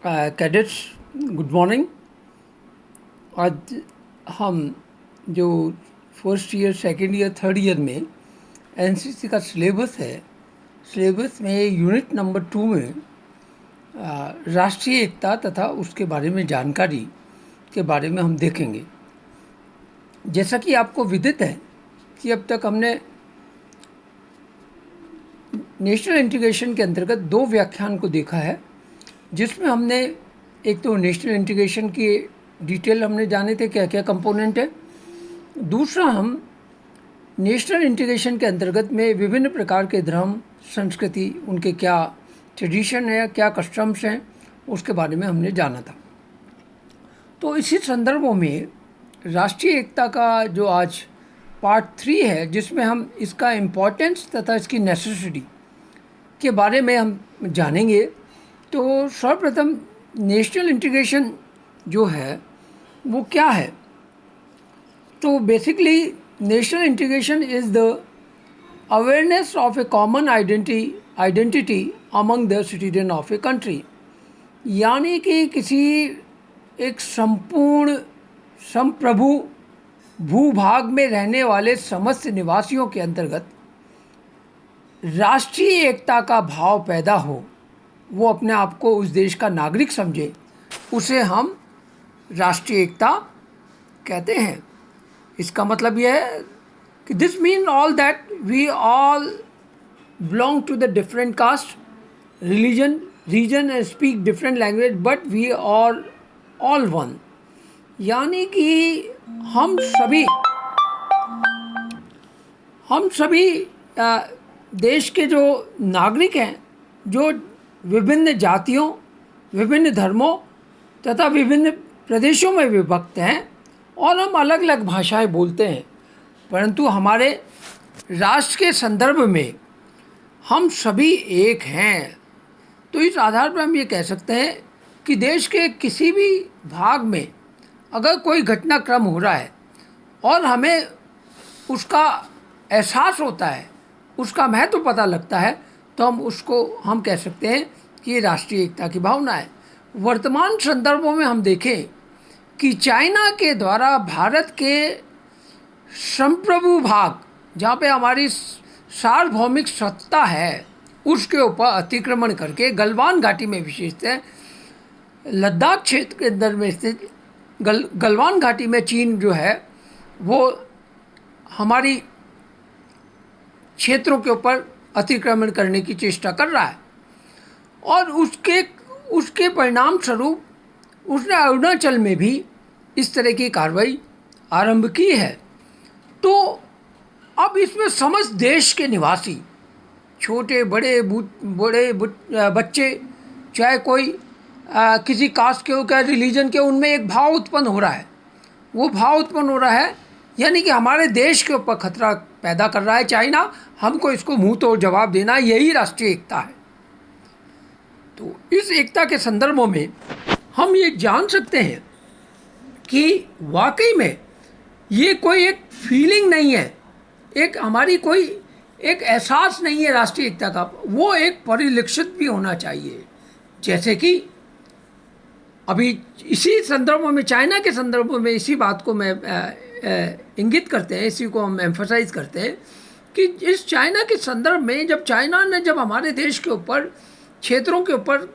Cadets, good morning. आज हम जो first year, second year, third year में एनसीसी का सिलेबस है, सिलेबस में यूनिट नंबर 2 में राष्ट्रीय एकता तथा उसके बारे में जानकारी के बारे में हम देखेंगे। जैसा कि आपको विदित है कि अब तक हमने नेशनल इंटीग्रेशन के अंतर्गत 2 व्याख्यान को देखा है, जिसमें हमने एक तो नेशनल इंटीग्रेशन की डिटेल हमने जाने थे क्या क्या कंपोनेंट है। दूसरा, हम नेशनल इंटीग्रेशन के अंतर्गत में विभिन्न प्रकार के धर्म, संस्कृति, उनके क्या ट्रेडिशन है, क्या कस्टम्स हैं, उसके बारे में हमने जाना था। तो इसी संदर्भों में राष्ट्रीय एकता का जो आज पार्ट 3 है, जिसमें हम इसका इम्पोर्टेंस तथा इसकी नेसेसिटी के बारे में हम जानेंगे। तो सर्वप्रथम नेशनल इंटीग्रेशन जो है वो क्या है। तो basically national integration is the awareness of A common identity among the citizen of a country, यानी कि किसी एक संपूर्ण संप्रभु भूभाग में रहने वाले समस्त निवासियों के अंतर्गत राष्ट्रीय एकता का भाव पैदा हो, वो अपने आप को उस देश का नागरिक समझे, उसे हम राष्ट्रीय एकता कहते हैं। इसका मतलब यह है कि this mean all that we all belong to the different caste, religion, region and speak different language, but we are all one. यानी कि हम सभी देश के जो नागरिक हैं, जो विभिन्न जातियों, विभिन्न धर्मों तथा विभिन्न प्रदेशों में विभक्त हैं, और हम अलग अलग भाषाएं बोलते हैं, परंतु हमारे राष्ट्र के संदर्भ में हम सभी एक हैं। तो इस आधार पर हम ये कह सकते हैं कि देश के किसी भी भाग में अगर कोई घटनाक्रम हो रहा है और हमें उसका एहसास होता है, उसका महत्व पता लगता है, तो हम कह सकते हैं कि ये राष्ट्रीय एकता की भावना है। वर्तमान संदर्भों में हम देखें कि चाइना के द्वारा भारत के संप्रभु भाग, जहाँ पे हमारी सार्वभौमिक सत्ता है, उसके ऊपर अतिक्रमण करके गलवान घाटी में, विशेषतः लद्दाख क्षेत्र के अंदर में स्थित गलवान घाटी में चीन जो है वो हमारी क्षेत्रों के ऊपर अतिक्रमण करने की चेष्टा कर रहा है, और उसके परिणाम स्वरूप उसने अरुणाचल में भी इस तरह की कार्रवाई आरंभ की है। तो अब इसमें समस्त देश के निवासी, छोटे बड़े बच्चे, चाहे कोई किसी कास्ट के हो, क्या रिलीजन के, उनमें एक भाव उत्पन्न हो रहा है। वो भाव उत्पन्न हो रहा है यानी कि हमारे देश के ऊपर खतरा पैदा कर रहा है चाइना, हमको इसको मुंह तोड़ जवाब देना, यही राष्ट्रीय एकता है। तो इस एकता के संदर्भों में हम ये जान सकते हैं कि वाकई में ये कोई एक फीलिंग नहीं है, एक हमारी कोई एक एहसास नहीं है राष्ट्रीय एकता का, वो एक परिलक्षित भी होना चाहिए। जैसे कि अभी इसी संदर्भों में, चाइना के संदर्भों में, इसी बात को मैं इंगित करते हैं, इसी को हम एम्फसाइज करते हैं कि इस चाइना के संदर्भ में जब हमारे देश के ऊपर, क्षेत्रों के ऊपर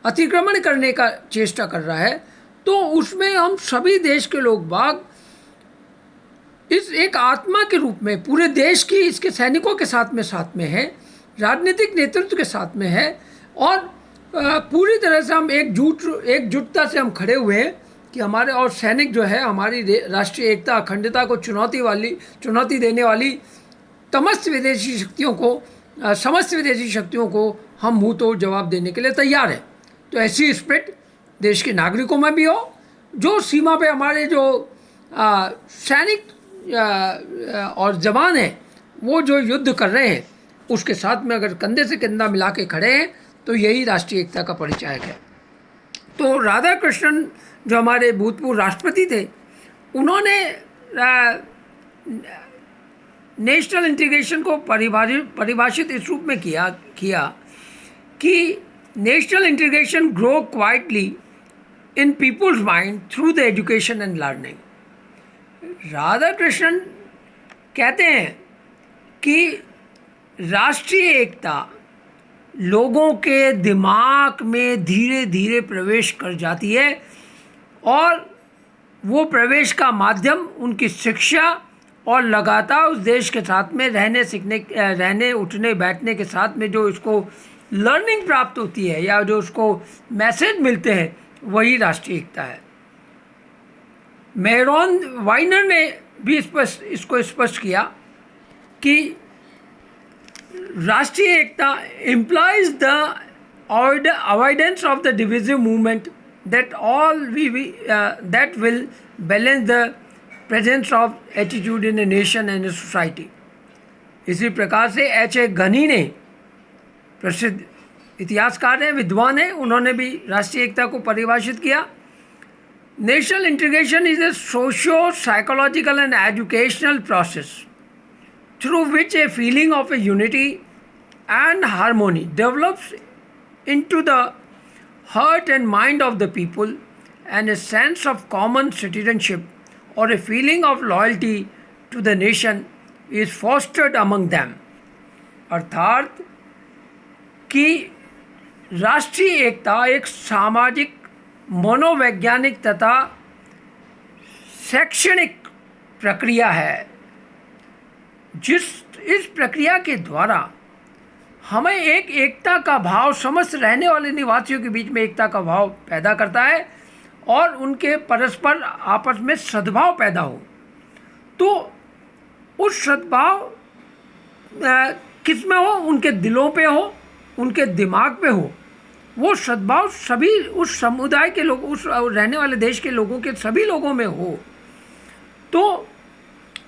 अतिक्रमण करने का चेष्टा कर रहा है, तो उसमें हम सभी देश के लोग बाग इस एक आत्मा के रूप में पूरे देश की, इसके सैनिकों के साथ में है, राजनीतिक नेतृत्व के साथ में है, और पूरी तरह से हम एकजुटता से हम खड़े हुए हैं कि हमारे और सैनिक जो है हमारी राष्ट्रीय एकता, अखंडता को चुनौती देने वाली समस्त विदेशी शक्तियों को हम मुंह तोड़ जवाब देने के लिए तैयार हैं। तो ऐसी स्पिरिट देश के नागरिकों में भी हो, जो सीमा पे हमारे जो सैनिक और जवान हैं, वो जो युद्ध कर रहे हैं, उसके साथ में अगर कंधे से कंधा मिला के खड़े हैं, तो यही राष्ट्रीय एकता का परिचायक है। तो राधा कृष्णन जो हमारे भूतपूर्व राष्ट्रपति थे, उन्होंने नेशनल इंटीग्रेशन को परिभाषित इस रूप में किया कि national integration grow quietly in peoples mind through the education and learning. Radhakrishnan कहते हैं कि राष्ट्रीय एकता लोगों के दिमाग में धीरे धीरे प्रवेश कर जाती है और वो प्रवेश का माध्यम उनकी शिक्षा और लगातार उस देश के साथ में रहने उठने बैठने के साथ में जो इसको लर्निंग प्राप्त होती है या जो उसको मैसेज मिलते हैं वही राष्ट्रीय एकता है। मेहरॉन वाइनर ने भी इसको स्पष्ट किया कि राष्ट्रीय एकता implies the avoidance of the divisive movement that that will balance the presence of attitude in a nation and a society। इसी प्रकार से H.A. घनी ने, प्रसिद्ध इतिहासकार हैं, विद्वान हैं, उन्होंने भी राष्ट्रीय एकता को परिभाषित किया। National integration is a socio psychological and educational process through which a feeling of a unity and harmony develops into the heart and mind of the people, and a sense of common citizenship or a feeling of loyalty to the nation is fostered among them। अर्थात कि राष्ट्रीय एकता एक सामाजिक, मनोवैज्ञानिक तथा शैक्षणिक प्रक्रिया है इस प्रक्रिया के द्वारा हमें एक एकता का भाव, समस्त रहने वाले निवासियों के बीच में एकता का भाव पैदा करता है और उनके परस्पर आपस में सद्भाव पैदा हो। तो उस सद्भाव किस में हो? उनके दिलों पे हो, उनके दिमाग पे हो। वो सद्भाव सभी उस समुदाय के लोग, उस रहने वाले देश के लोगों के सभी लोगों में हो, तो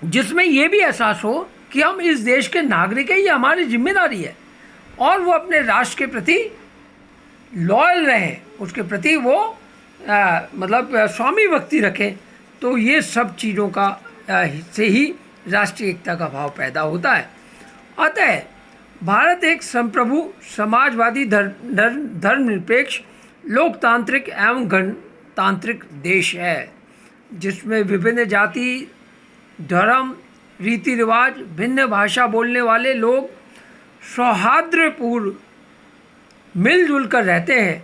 जिसमें ये भी एहसास हो कि हम इस देश के नागरिक हैं, ये हमारी जिम्मेदारी है, और वो अपने राष्ट्र के प्रति लॉयल रहें, उसके प्रति वो मतलब स्वामी भक्ति रखें। तो ये सब चीज़ों का से ही राष्ट्रीय एकता का भाव पैदा होता है। अतः भारत एक संप्रभु, समाजवादी, धर्मनिरपेक्ष, लोकतांत्रिक एवं गणतांत्रिक देश है, जिसमें विभिन्न जाति, धर्म, रीति रिवाज, भिन्न भाषा बोलने वाले लोग सौहार्दपूर्ण मिलजुल कर रहते हैं।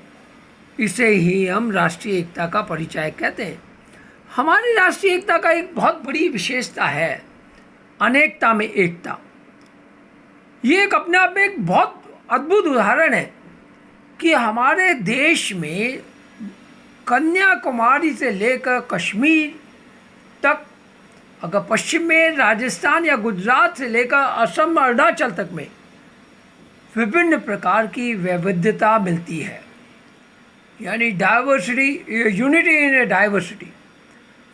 इसे ही हम राष्ट्रीय एकता का परिचय कहते हैं। हमारी राष्ट्रीय एकता का एक बहुत बड़ी विशेषता है अनेकता में एकता। ये एक अपने आप में एक बहुत अद्भुत उदाहरण है कि हमारे देश में कन्याकुमारी से लेकर कश्मीर तक, अगर पश्चिम में राजस्थान या गुजरात से लेकर असम, अरुणाचल तक में विभिन्न प्रकार की वैविध्यता मिलती है, यानी diversity, unity in A diversity,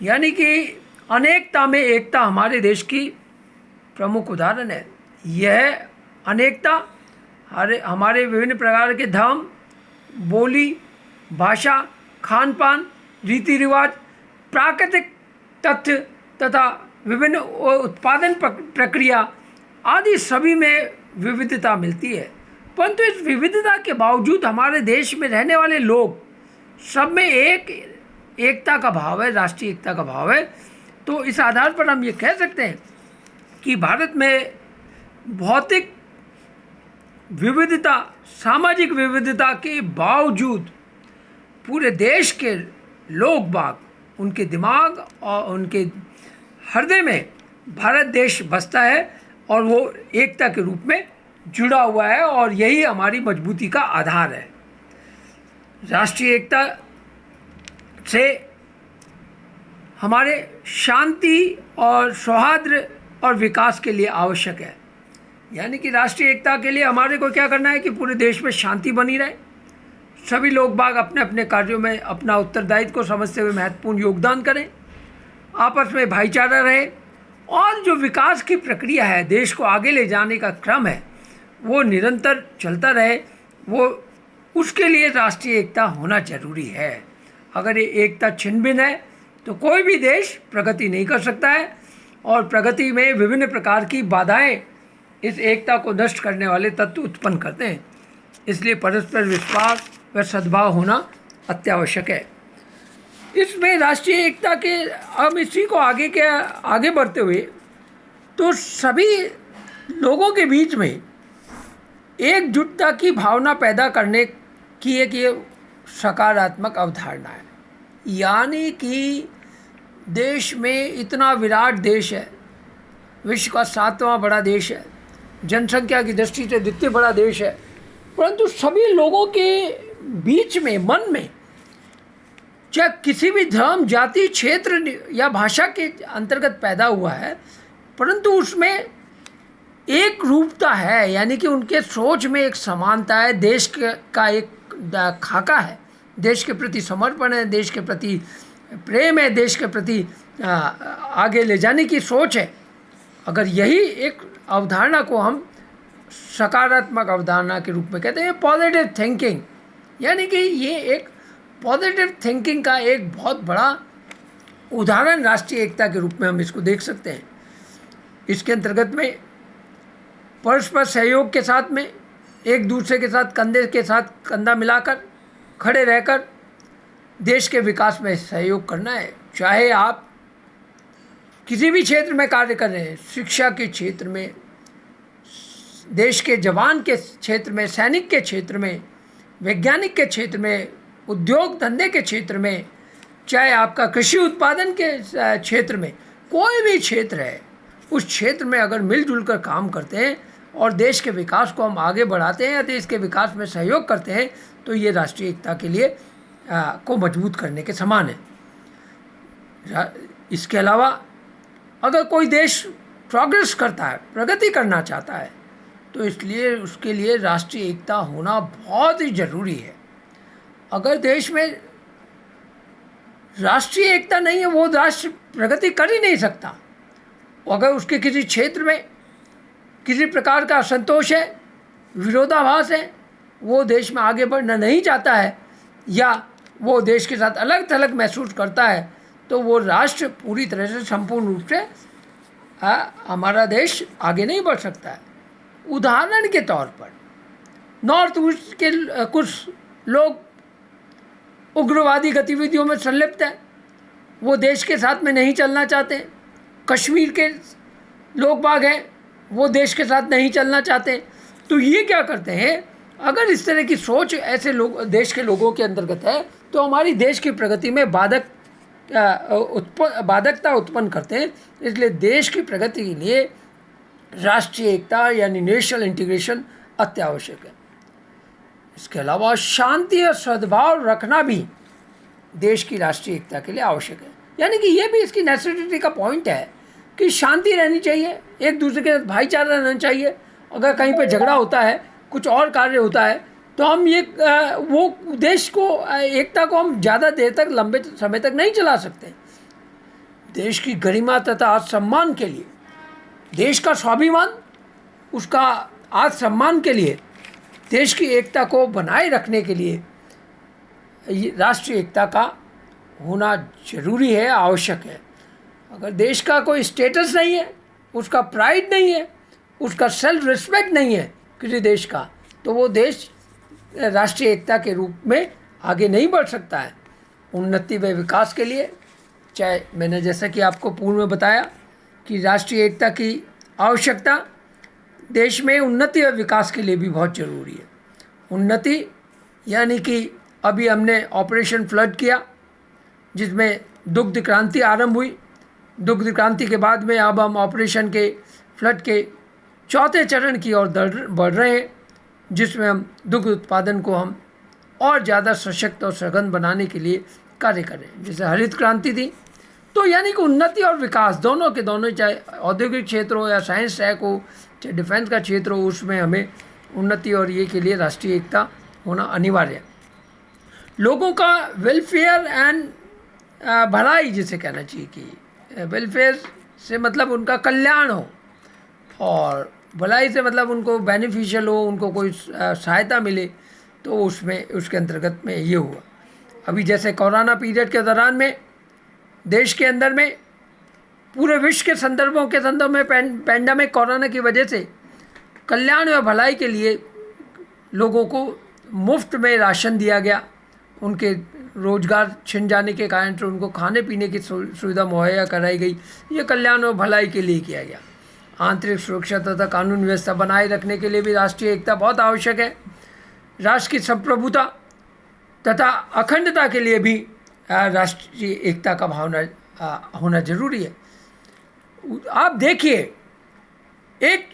यानी कि अनेकता में एकता हमारे देश की प्रमुख उदाहरण है। यह अनेकता हमारे विभिन्न प्रकार के धर्म, बोली, भाषा, खान पान, रीति रिवाज, प्राकृतिक तथ्य तथा विभिन्न उत्पादन प्रक्रिया आदि सभी में विविधता मिलती है। परंतु इस विविधता के बावजूद हमारे देश में रहने वाले लोग सब में एकता का भाव है, राष्ट्रीय एकता का भाव है। तो इस आधार पर हम ये कह सकते हैं कि भारत में भौतिक विविधता, सामाजिक विविधता के बावजूद पूरे देश के लोग बाग, उनके दिमाग और उनके हृदय में भारत देश बसता है और वो एकता के रूप में जुड़ा हुआ है, और यही हमारी मजबूती का आधार है। राष्ट्रीय एकता से हमारे शांति और सौहार्द और विकास के लिए आवश्यक है। यानी कि राष्ट्रीय एकता के लिए हमारे को क्या करना है कि पूरे देश में शांति बनी रहे, सभी लोग बाग अपने अपने कार्यों में अपना उत्तरदायित्व को समझते हुए महत्वपूर्ण योगदान करें, आपस में भाईचारा रहे, और जो विकास की प्रक्रिया है, देश को आगे ले जाने का क्रम है, वो निरंतर चलता रहे। वो उसके लिए राष्ट्रीय एकता होना जरूरी है। अगर ये एकता छिन्न भिन्न है तो कोई भी देश प्रगति नहीं कर सकता है, और प्रगति में विभिन्न प्रकार की बाधाएं इस एकता को नष्ट करने वाले तत्व उत्पन्न करते हैं। इसलिए परस्पर विश्वास व सद्भाव होना अत्यावश्यक है। इसमें राष्ट्रीय एकता के हम इसी को आगे बढ़ते हुए तो सभी लोगों के बीच में एकजुटता की भावना पैदा करने की एक ये सकारात्मक अवधारणा है। यानी कि देश में इतना विराट देश है, विश्व का 7वां बड़ा देश है, जनसंख्या की दृष्टि से द्वितीय बड़ा देश है, परंतु सभी लोगों के बीच में मन में चाहे किसी भी धर्म, जाति, क्षेत्र या भाषा के अंतर्गत पैदा हुआ है, परंतु उसमें एक रूपता है, यानी कि उनके सोच में एक समानता है, देश का एक खाका है, देश के प्रति समर्पण है, देश के प्रति प्रेम है, देश के प्रति आगे ले जाने की सोच है। अगर यही एक अवधारणा को हम सकारात्मक अवधारणा के रूप में कहते हैं, पॉजिटिव थिंकिंग, यानी कि ये एक पॉजिटिव थिंकिंग का एक बहुत बड़ा उदाहरण राष्ट्रीय एकता के रूप में हम इसको देख सकते हैं। इसके अंतर्गत में परस्पर सहयोग के साथ में एक दूसरे के साथ कंधे के साथ कंधा मिलाकर खड़े रहकर देश के विकास में सहयोग करना है। चाहे आप किसी भी क्षेत्र में कार्य कर रहे हैं, शिक्षा के क्षेत्र में, देश के जवान के क्षेत्र में, सैनिक के क्षेत्र में, वैज्ञानिक के क्षेत्र में, उद्योग धंधे के क्षेत्र में, चाहे आपका कृषि उत्पादन के क्षेत्र में, कोई भी क्षेत्र है, उस क्षेत्र में अगर मिलजुल कर काम करते हैं और देश के विकास को हम आगे बढ़ाते हैं या देश के विकास में सहयोग करते हैं, तो ये राष्ट्रीय एकता के लिए को मजबूत करने के समान है। इसके अलावा अगर कोई देश प्रोग्रेस करता है, प्रगति करना चाहता है, तो इसलिए उसके लिए राष्ट्रीय एकता होना बहुत ही ज़रूरी है। अगर देश में राष्ट्रीय एकता नहीं है, वो राष्ट्र प्रगति कर ही नहीं सकता। अगर उसके किसी क्षेत्र में किसी प्रकार का असंतोष है, विरोधाभास है, वो देश में आगे बढ़ना नहीं चाहता है या वो देश के साथ अलग थलग महसूस करता है, तो वो राष्ट्र पूरी तरह से संपूर्ण रूप से हमारा देश आगे नहीं बढ़ सकता है। उदाहरण के तौर पर नॉर्थ ईस्ट के कुछ लोग उग्रवादी गतिविधियों में संलिप्त हैं, वो देश के साथ में नहीं चलना चाहते। कश्मीर के लोग बाग हैं, वो देश के साथ नहीं चलना चाहते। तो ये क्या करते हैं, अगर इस तरह की सोच ऐसे लोग देश के लोगों के अंतर्गत है, तो हमारी देश की प्रगति में बाधकता उत्पन्न करते हैं। इसलिए देश की प्रगति के लिए राष्ट्रीय एकता यानी नेशनल इंटीग्रेशन अत्यावश्यक है। इसके अलावा शांति और सद्भाव रखना भी देश की राष्ट्रीय एकता के लिए आवश्यक है। यानी कि ये भी इसकी नेसेसिटी का पॉइंट है कि शांति रहनी चाहिए, एक दूसरे के साथ भाईचारा रहना चाहिए। अगर कहीं पर झगड़ा होता है, कुछ और कार्य होता है, तो हम ये वो देश को एकता को हम ज़्यादा देर तक, लंबे समय तक नहीं चला सकते। देश की गरिमा तथा आत्मसम्मान के लिए, देश का स्वाभिमान, उसका आत्मसम्मान के लिए, देश की एकता को बनाए रखने के लिए राष्ट्रीय एकता का होना जरूरी है, आवश्यक है। अगर देश का कोई स्टेटस नहीं है, उसका प्राइड नहीं है, उसका सेल्फ रिस्पेक्ट नहीं है किसी देश का, तो वो देश राष्ट्रीय एकता के रूप में आगे नहीं बढ़ सकता है। उन्नति व विकास के लिए, चाहे मैंने जैसा कि आपको पूर्व में बताया कि राष्ट्रीय एकता की आवश्यकता देश में उन्नति और विकास के लिए भी बहुत ज़रूरी है। उन्नति यानी कि अभी हमने ऑपरेशन फ्लड किया, जिसमें दुग्ध क्रांति आरंभ हुई। दुग्ध क्रांति के बाद में अब हम ऑपरेशन के फ्लड के चौथे चरण की ओर बढ़ रहे हैं, जिसमें हम दुग्ध उत्पादन को हम और ज़्यादा सशक्त और सघन बनाने के लिए कार्य कर रहे हैं। जैसे हरित क्रांति थी, तो यानी कि उन्नति और विकास दोनों के दोनों, चाहे औद्योगिक क्षेत्र हो या साइंस टेक हो, चाहे डिफेंस का क्षेत्र हो, उसमें हमें उन्नति और ये के लिए राष्ट्रीय एकता होना अनिवार्य है। लोगों का वेलफेयर एंड भलाई, जिसे कहना चाहिए कि वेलफेयर से मतलब उनका कल्याण हो और भलाई से मतलब उनको बेनिफिशियल हो, उनको कोई सहायता मिले, तो उसमें उसके अंतर्गत में ये हुआ। अभी जैसे कोरोना पीरियड के दौरान में देश के अंदर में पूरे विश्व के संदर्भ में पेंडेमिक कोरोना की वजह से कल्याण और भलाई के लिए लोगों को मुफ्त में राशन दिया गया, उनके रोजगार छिन जाने के कारण से उनको खाने पीने की सुविधा मुहैया कराई गई। ये कल्याण और भलाई के लिए किया गया। आंतरिक सुरक्षा तथा कानून व्यवस्था बनाए रखने के लिए भी राष्ट्रीय एकता बहुत आवश्यक है। राष्ट्र की संप्रभुता तथा अखंडता के लिए भी राष्ट्रीय एकता का भावना होना जरूरी है। आप देखिए, एक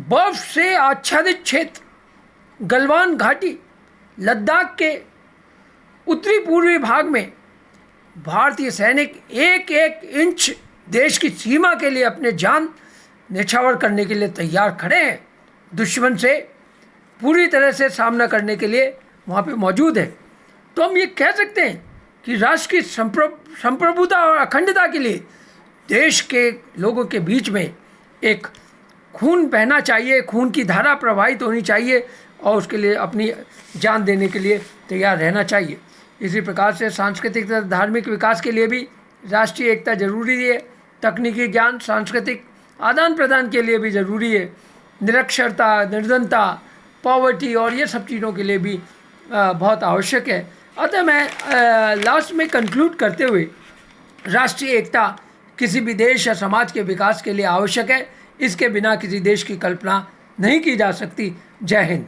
बर्फ से आच्छादित क्षेत्र गलवान घाटी, लद्दाख के उत्तरी पूर्वी भाग में भारतीय सैनिक एक एक इंच देश की सीमा के लिए अपने जान न्यौछावर करने के लिए तैयार खड़े हैं। दुश्मन से पूरी तरह से सामना करने के लिए वहाँ पे मौजूद है। तो हम ये कह सकते हैं कि राष्ट्र की संप्रभुता और अखंडता के लिए देश के लोगों के बीच में एक खून बहना चाहिए, खून की धारा प्रवाहित होनी चाहिए और उसके लिए अपनी जान देने के लिए तैयार रहना चाहिए। इसी प्रकार से सांस्कृतिक तथा धार्मिक विकास के लिए भी राष्ट्रीय एकता जरूरी है। तकनीकी ज्ञान, सांस्कृतिक आदान प्रदान के लिए भी ज़रूरी है। निरक्षरता, निर्धनता, पॉवर्टी और ये सब चीज़ों के लिए भी बहुत आवश्यक है। अतः मैं लास्ट में कंक्लूड करते हुए, राष्ट्रीय एकता किसी भी देश या समाज के विकास के लिए आवश्यक है। इसके बिना किसी देश की कल्पना नहीं की जा सकती। जय हिंद।